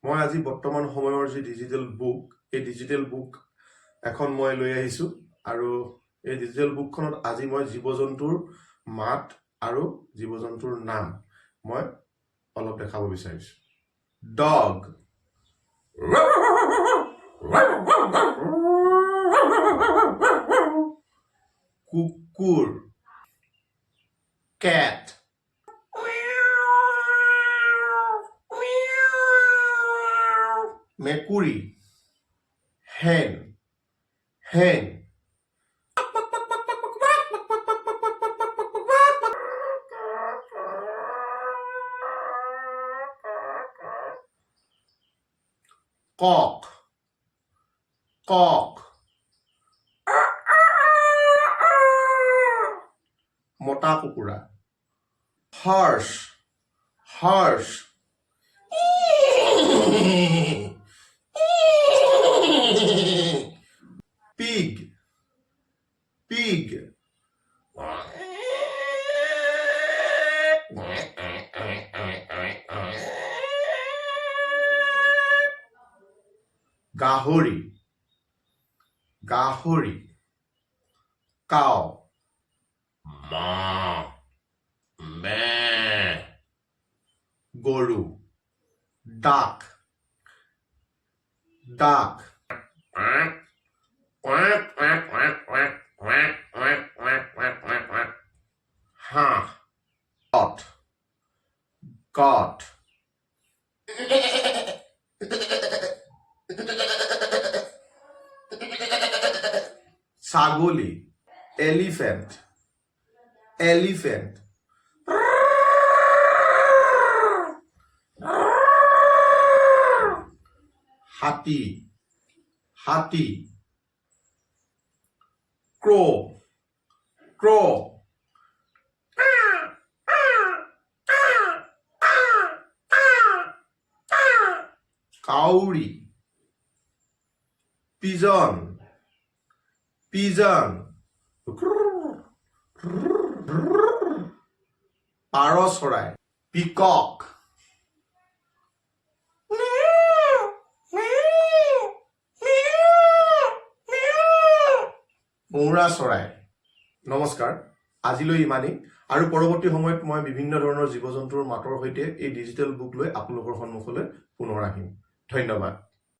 মই আজি বৰ্তমান সময়ৰ যি ডিজিটেল বুক এই ডিজিটেল বুক এখন মই লৈ আহিছো আৰু এই ডিজিটেল বুকখনত আজি মই জীৱ-জন্তুৰ মাত আৰু জীৱ-জন্তুৰ নাম মই অলপ দেখাব বিচাৰিছো ডগ কুকুৰ cat মেকুৰী hen cock মতা কুকুৰা horse pig গাহৰি cow গৰু duck হাঁহ goat ছাগলী elephant হাতী crow কাউৰী pigeon পাৰ চৰাই peacock মৌৰা চৰাই নমস্কাৰ আজিলৈ ইমানেই আৰু পৰৱৰ্তী সময়ত মই বিভিন্ন ধৰণৰ জীৱ-জন্তুৰ মাতৰ সৈতে এই ডিজিটেল বুক লৈ আপোনালোকৰ সন্মুখলৈ পুনৰ আহিম ধন্যবাদ